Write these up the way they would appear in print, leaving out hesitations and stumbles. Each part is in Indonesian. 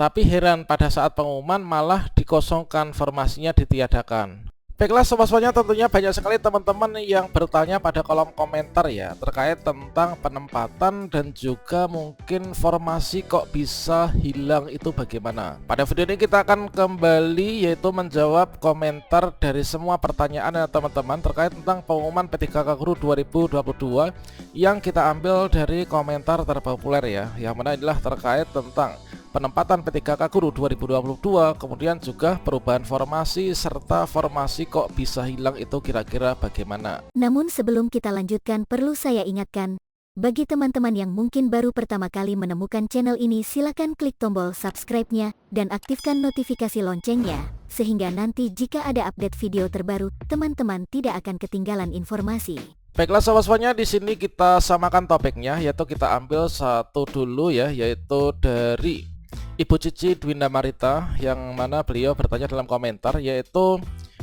Tapi heran pada saat pengumuman malah dikosongkan, formasinya ditiadakan. Baiklah sobat-sobatnya, tentunya banyak sekali teman-teman yang bertanya pada kolom komentar ya terkait tentang penempatan dan juga mungkin formasi kok bisa hilang itu bagaimana. Pada video ini kita akan kembali yaitu menjawab komentar dari semua pertanyaan ya teman-teman terkait tentang pengumuman P3K Guru 2022 yang kita ambil dari komentar terpopuler ya, yang mana inilah terkait tentang penempatan P3K Guru 2022, kemudian juga perubahan formasi serta formasi kok bisa hilang itu kira-kira bagaimana. Namun sebelum kita lanjutkan perlu saya ingatkan, bagi teman-teman yang mungkin baru pertama kali menemukan channel ini silakan klik tombol subscribe-nya dan aktifkan notifikasi loncengnya, sehingga nanti jika ada update video terbaru, teman-teman tidak akan ketinggalan informasi. Baiklah sobat-sobatnya, di sini kita samakan topiknya, yaitu kita ambil satu dulu ya, yaitu dari Ibu Cici Dwinda Marita, yang mana beliau bertanya dalam komentar, yaitu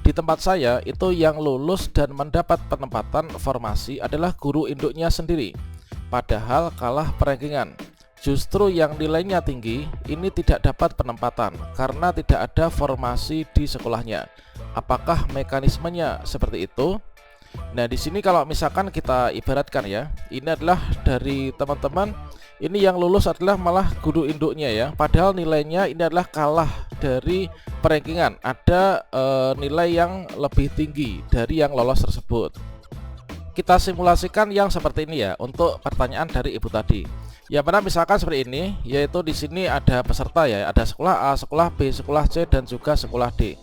di tempat saya itu yang lulus dan mendapat penempatan formasi adalah guru induknya sendiri, padahal kalah perankingan. Justru yang nilainya tinggi ini tidak dapat penempatan karena tidak ada formasi di sekolahnya. Apakah mekanismenya seperti itu? Nah, di sini kalau misalkan kita ibaratkan ya, ini adalah dari teman-teman ini yang lulus adalah malah guru induknya ya, padahal nilainya ini adalah kalah dari perankingan, ada nilai yang lebih tinggi dari yang lolos tersebut. Kita simulasikan yang seperti ini ya untuk pertanyaan dari ibu tadi. Ya, mana misalkan seperti ini, yaitu di sini ada peserta ya, ada sekolah A, sekolah B, sekolah C dan juga sekolah D.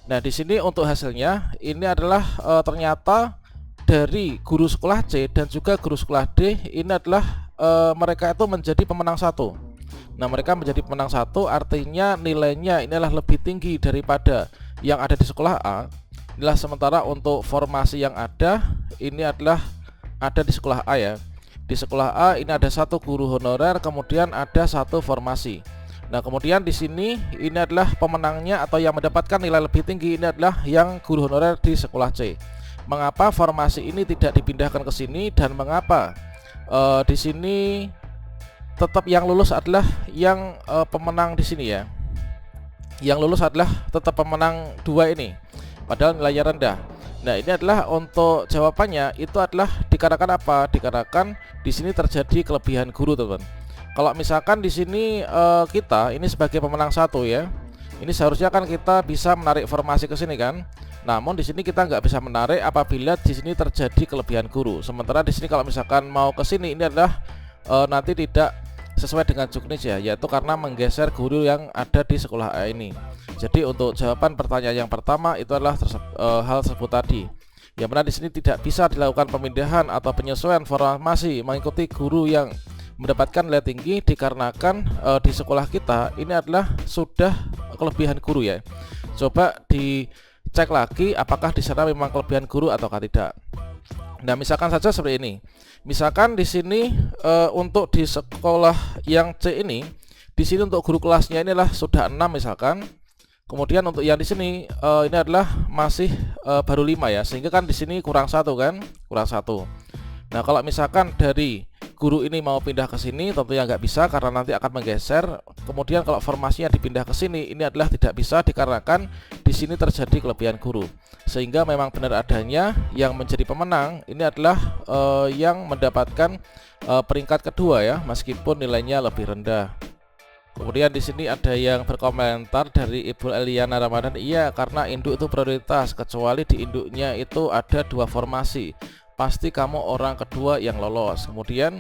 Nah, di sini untuk hasilnya ini adalah ternyata dari guru sekolah C dan juga guru sekolah D ini adalah mereka itu menjadi pemenang satu. Nah, mereka menjadi pemenang satu artinya nilainya inilah lebih tinggi daripada yang ada di sekolah A. Inilah sementara untuk formasi yang ada ini adalah ada di sekolah A ya. Di sekolah A ini ada satu guru honorer, kemudian ada satu formasi. Nah, kemudian di sini ini adalah pemenangnya atau yang mendapatkan nilai lebih tinggi ini adalah yang guru honorer di sekolah C. Mengapa formasi ini tidak dipindahkan ke sini dan mengapa di sini tetap yang lulus adalah yang pemenang di sini ya? Yang lulus adalah tetap pemenang dua ini, padahal nilainya rendah. Nah, ini adalah untuk jawabannya itu adalah dikarenakan apa? Dikarenakan di sini terjadi kelebihan guru, teman. Kalau misalkan di sini kita ini sebagai pemenang satu ya, ini seharusnya kan kita bisa menarik formasi ke sini kan. Namun di sini kita nggak bisa menarik apabila di sini terjadi kelebihan guru. Sementara di sini kalau misalkan mau ke sini ini adalah nanti tidak sesuai dengan juknis ya, yaitu karena menggeser guru yang ada di sekolah A ini. Jadi untuk jawaban pertanyaan yang pertama itu adalah hal tersebut tadi. Yang mana di sini tidak bisa dilakukan pemindahan atau penyesuaian formasi mengikuti guru yang mendapatkan nilai tinggi dikarenakan di sekolah kita ini adalah sudah kelebihan guru ya. Coba dicek lagi apakah di sana memang kelebihan guru ataukah tidak. Nah, misalkan saja seperti ini. Misalkan di sini untuk di sekolah yang C ini, di sini untuk guru kelasnya inilah sudah 6 misalkan. Kemudian untuk yang di sini ini adalah masih baru 5 ya, sehingga kan di sini kurang satu kan, kurang satu. Nah, kalau misalkan dari guru ini mau pindah ke sini tentunya nggak bisa karena nanti akan menggeser. Kemudian kalau formasinya dipindah ke sini ini adalah tidak bisa dikarenakan di sini terjadi kelebihan guru. Sehingga memang benar adanya yang menjadi pemenang ini adalah yang mendapatkan peringkat kedua ya, meskipun nilainya lebih rendah. Kemudian di sini ada yang berkomentar dari Ibu Eliana Ramadan, iya karena induk itu prioritas, kecuali di induknya itu ada 2 formasi, pasti kamu orang kedua yang lolos. Kemudian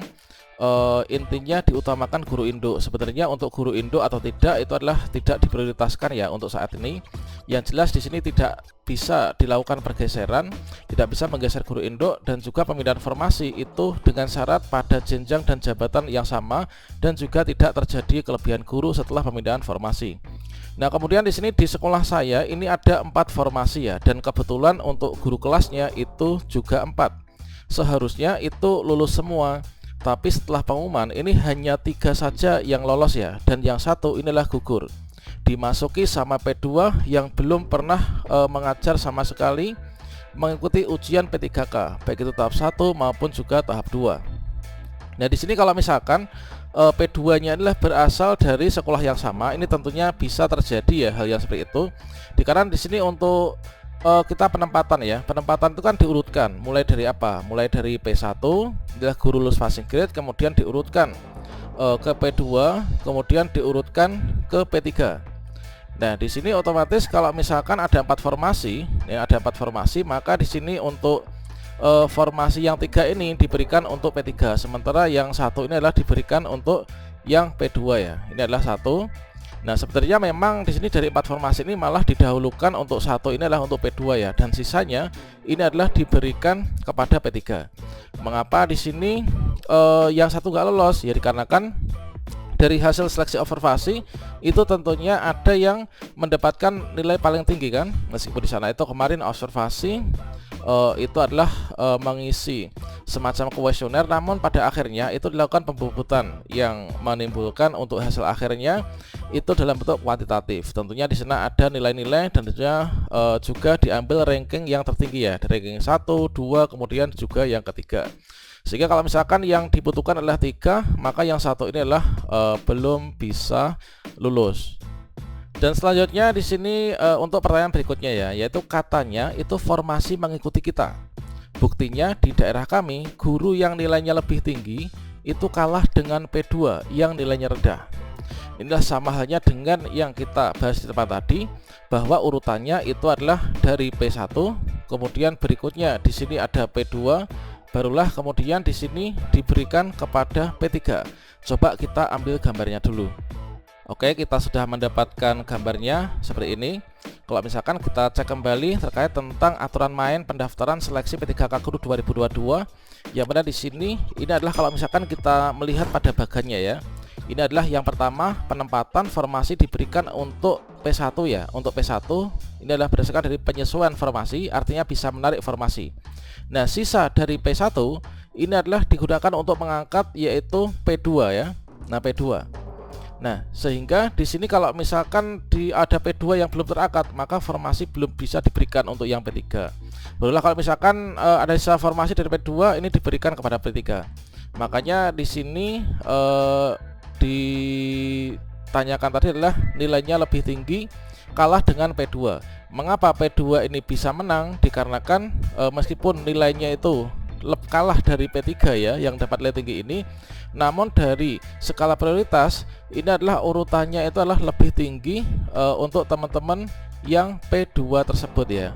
intinya diutamakan guru induk. Sebenarnya untuk guru induk atau tidak itu adalah tidak diprioritaskan ya untuk saat ini. Yang jelas di sini tidak bisa dilakukan pergeseran, tidak bisa menggeser guru induk, dan juga pemindahan formasi itu dengan syarat pada jenjang dan jabatan yang sama dan juga tidak terjadi kelebihan guru setelah pemindahan formasi. Nah, kemudian di sini di sekolah saya ini ada 4 formasi ya, dan kebetulan untuk guru kelasnya itu juga 4. Seharusnya itu lulus semua. Tapi setelah pengumuman ini hanya 3 saja yang lolos ya, dan yang satu inilah gugur. Dimasuki sama P2 yang belum pernah mengajar sama sekali mengikuti ujian P3K, baik itu tahap 1 maupun juga tahap 2. Nah, di sini kalau misalkan P2-nya adalah berasal dari sekolah yang sama, ini tentunya bisa terjadi ya hal yang seperti itu. Dikarenakan di sini untuk kita penempatan ya, penempatan itu kan diurutkan mulai dari apa? Mulai dari P1 adalah guru lulus passing grade, kemudian diurutkan ke P2, kemudian diurutkan ke P3. Nah, di sini otomatis kalau misalkan ada 4 formasi, ya ada 4 formasi, maka di sini untuk formasi yang 3 ini diberikan untuk P3, sementara yang satu ini adalah diberikan untuk yang P2 ya. Ini adalah satu. Nah, sebenarnya memang di sini dari 4 formasi ini malah didahulukan untuk satu ini adalah untuk P2 ya, dan sisanya ini adalah diberikan kepada P3. Mengapa di sini yang satu nggak lolos? Ya dikarenakan dari hasil seleksi observasi itu tentunya ada yang mendapatkan nilai paling tinggi kan, meskipun di sana itu kemarin observasi itu adalah mengisi semacam kuesioner, namun pada akhirnya itu dilakukan pembubutan yang menimbulkan untuk hasil akhirnya itu dalam bentuk kuantitatif. Tentunya di sana ada nilai-nilai dan tentunya juga diambil ranking yang tertinggi ya, dari ranking 1, 2, kemudian juga yang ketiga. Sehingga kalau misalkan yang dibutuhkan adalah 3, maka yang satu ini adalah belum bisa lulus. Dan selanjutnya di sini untuk pertanyaan berikutnya ya, yaitu katanya itu formasi mengikuti kita. Buktinya di daerah kami guru yang nilainya lebih tinggi itu kalah dengan P2 yang nilainya rendah. Inilah sama halnya dengan yang kita bahas di tempat tadi, bahwa urutannya itu adalah dari P1, kemudian berikutnya di sini ada P2, barulah kemudian di sini diberikan kepada P3. Coba kita ambil gambarnya dulu. Oke, kita sudah mendapatkan gambarnya seperti ini. Kalau misalkan kita cek kembali terkait tentang aturan main pendaftaran seleksi P3K Guru 2022, yang mana di sini ini adalah kalau misalkan kita melihat pada bagannya ya. Ini adalah yang pertama, penempatan formasi diberikan untuk P1 ya. Untuk P1 ini adalah berdasarkan dari penyesuaian formasi, artinya bisa menarik formasi. Nah, sisa dari P1 ini adalah digunakan untuk mengangkat yaitu P2 ya. Nah, P2. Nah, sehingga di sini kalau misalkan ada P2 yang belum terangkat, maka formasi belum bisa diberikan untuk yang P3. Barulah kalau misalkan ada sisa formasi dari P2 ini diberikan kepada P3. Makanya di sini ditanyakan tadi adalah nilainya lebih tinggi, kalah dengan P2. Mengapa P2 ini bisa menang? Dikarenakan meskipun nilainya itu kalah dari P3 ya, yang dapat nilai tinggi ini, namun dari skala prioritas ini adalah urutannya itu adalah lebih tinggi untuk teman-teman yang P2 tersebut ya.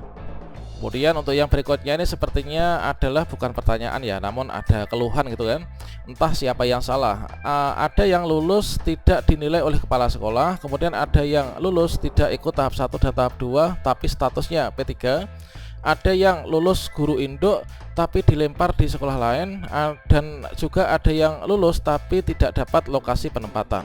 Kemudian untuk yang berikutnya ini sepertinya adalah bukan pertanyaan ya, namun ada keluhan gitu kan. Entah siapa yang salah. Ada yang lulus tidak dinilai oleh kepala sekolah, kemudian ada yang lulus tidak ikut tahap 1 dan tahap 2 tapi statusnya P3. Ada yang lulus guru induk tapi dilempar di sekolah lain, dan juga ada yang lulus tapi tidak dapat lokasi penempatan.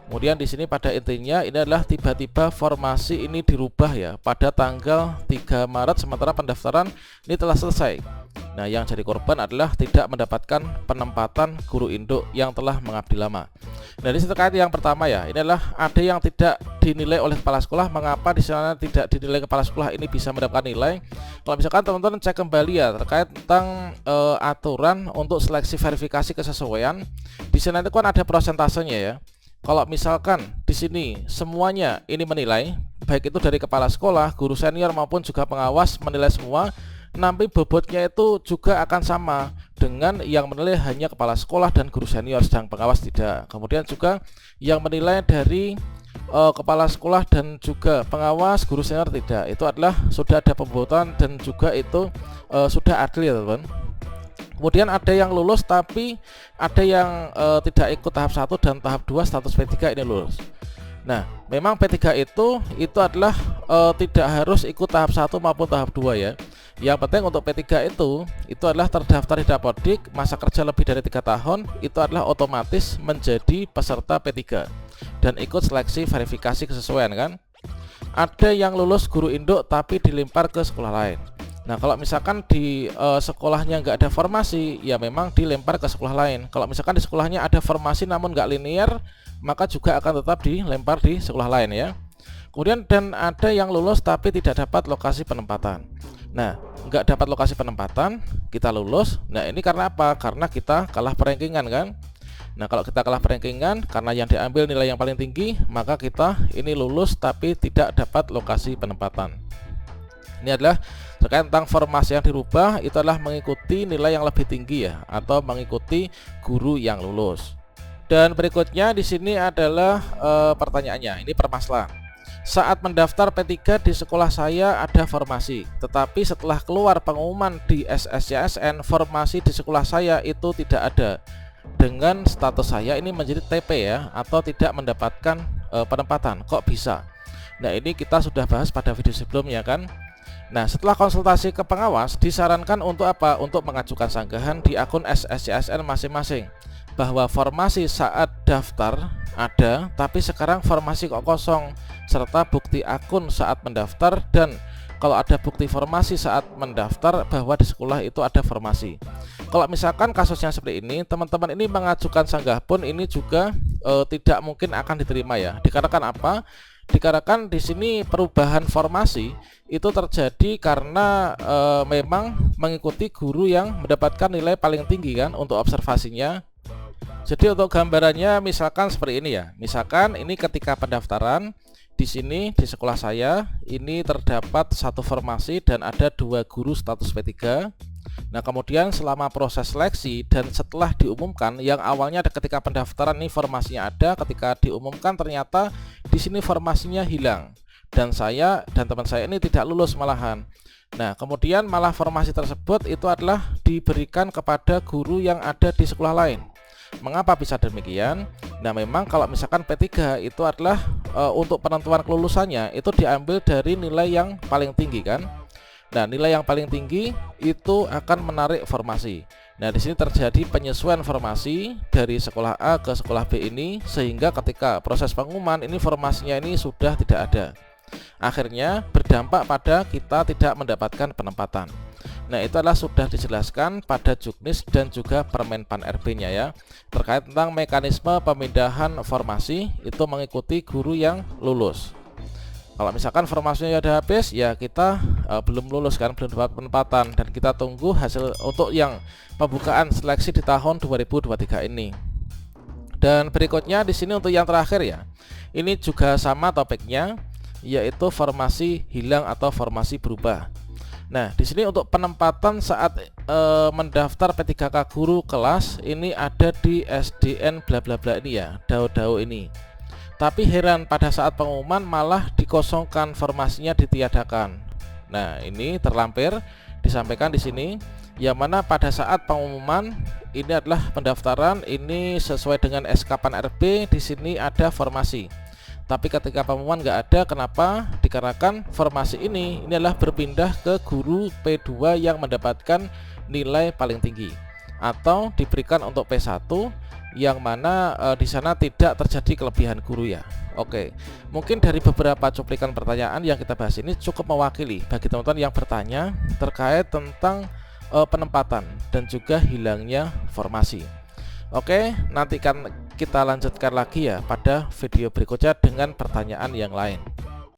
Kemudian di sini pada intinya ini adalah tiba-tiba formasi ini dirubah ya pada tanggal 3 Maret sementara pendaftaran ini telah selesai. Nah, yang jadi korban adalah tidak mendapatkan penempatan guru induk yang telah mengabdi lama. Nah, ini terkait yang pertama ya, ini adalah ada yang tidak dinilai oleh kepala sekolah. Mengapa di sana tidak dinilai kepala sekolah ini bisa mendapatkan nilai? Kalau misalkan teman-teman cek kembali ya terkait tentang aturan untuk seleksi verifikasi kesesuaian, di sana itu kan ada prosentasenya ya. Kalau misalkan di sini semuanya ini menilai, baik itu dari kepala sekolah, guru senior maupun juga pengawas menilai semua, nanti bobotnya itu juga akan sama dengan yang menilai hanya kepala sekolah dan guru senior, sedang pengawas tidak. Kemudian juga yang menilai dari kepala sekolah dan juga pengawas, guru senior tidak. Itu adalah sudah ada pembobotan dan juga itu sudah adil, teman-teman. Kemudian ada yang lulus tapi ada yang tidak ikut tahap 1 dan tahap 2 status P3 ini lulus. Nah, memang P3 itu adalah tidak harus ikut tahap 1 maupun tahap 2 ya. Yang penting untuk P3 itu adalah terdaftar di Dapodik, masa kerja lebih dari 3 tahun, itu adalah otomatis menjadi peserta P3 dan ikut seleksi verifikasi kesesuaian kan. Ada yang lulus guru induk tapi dilempar ke sekolah lain. Nah, kalau misalkan di sekolahnya nggak ada formasi, ya memang dilempar ke sekolah lain. Kalau misalkan di sekolahnya ada formasi namun nggak linear, maka juga akan tetap dilempar di sekolah lain ya. Kemudian dan ada yang lulus tapi tidak dapat lokasi penempatan. Nah, nggak dapat lokasi penempatan, kita lulus. Nah, ini karena apa? Karena kita kalah perankingan kan. Nah, kalau kita kalah perankingan karena yang diambil nilai yang paling tinggi, maka kita ini lulus tapi tidak dapat lokasi penempatan. Ini adalah terkait tentang formasi yang dirubah, itu adalah mengikuti nilai yang lebih tinggi ya, atau mengikuti guru yang lulus. Dan berikutnya di sini adalah pertanyaannya, ini permasalahan. Saat mendaftar P3 di sekolah saya ada formasi, tetapi setelah keluar pengumuman di SSCSN, formasi di sekolah saya itu tidak ada. Dengan status saya ini menjadi TP ya, atau tidak mendapatkan penempatan. Kok bisa? Nah, ini kita sudah bahas pada video sebelumnya kan. Nah, setelah konsultasi ke pengawas, disarankan untuk apa? Untuk mengajukan sanggahan di akun SSCSN masing-masing, bahwa formasi saat daftar ada, tapi sekarang formasi kok kosong, serta bukti akun saat mendaftar, dan kalau ada bukti formasi saat mendaftar bahwa di sekolah itu ada formasi. Kalau misalkan kasusnya seperti ini, teman-teman ini mengajukan sanggah pun ini juga tidak mungkin akan diterima ya. Dikarenakan apa? Dikarenakan di sini perubahan formasi itu terjadi karena memang mengikuti guru yang mendapatkan nilai paling tinggi kan untuk observasinya. Jadi untuk gambarannya misalkan seperti ini ya. Misalkan ini ketika pendaftaran di sini di sekolah saya ini terdapat satu formasi dan ada 2 guru status P3. Nah, kemudian selama proses seleksi dan setelah diumumkan, yang awalnya ketika pendaftaran ini formasinya ada, ketika diumumkan ternyata di sini formasinya hilang dan saya dan teman saya ini tidak lulus malahan. Nah, kemudian malah formasi tersebut itu adalah diberikan kepada guru yang ada di sekolah lain. Mengapa bisa demikian? Nah, memang kalau misalkan P3 itu adalah untuk penentuan kelulusannya itu diambil dari nilai yang paling tinggi kan. Nah, nilai yang paling tinggi itu akan menarik formasi. Nah, di sini terjadi penyesuaian formasi dari sekolah A ke sekolah B ini, sehingga ketika proses pengumuman ini formasinya ini sudah tidak ada. Akhirnya berdampak pada kita tidak mendapatkan penempatan. Nah, itu adalah sudah dijelaskan pada Juknis dan juga Permenpan RB-nya ya, terkait tentang mekanisme pemindahan formasi itu mengikuti guru yang lulus. Kalau misalkan formasinya sudah habis ya kita belum lulus kan, belum dapat penempatan, dan kita tunggu hasil untuk yang pembukaan seleksi di tahun 2023 ini. Dan berikutnya di sini untuk yang terakhir ya, ini juga sama topiknya, yaitu formasi hilang atau formasi berubah. Nah, di sini untuk penempatan saat mendaftar P3K guru kelas ini ada di SDN bla bla bla ini ya, dao-dao ini. Tapi heran pada saat pengumuman malah dikosongkan, formasinya ditiadakan. Nah, ini terlampir disampaikan di sini, yang mana pada saat pengumuman ini adalah pendaftaran ini sesuai dengan SK Pan RB, di sini ada formasi. Tapi ketika pengumuman nggak ada, kenapa? Dikarenakan formasi ini adalah berpindah ke guru P2 yang mendapatkan nilai paling tinggi, atau diberikan untuk P1 yang mana di sana tidak terjadi kelebihan guru ya. Oke, mungkin dari beberapa cuplikan pertanyaan yang kita bahas ini cukup mewakili bagi teman-teman yang bertanya terkait tentang penempatan dan juga hilangnya formasi. Oke, nanti kan kita lanjutkan lagi ya pada video berikutnya dengan pertanyaan yang lain.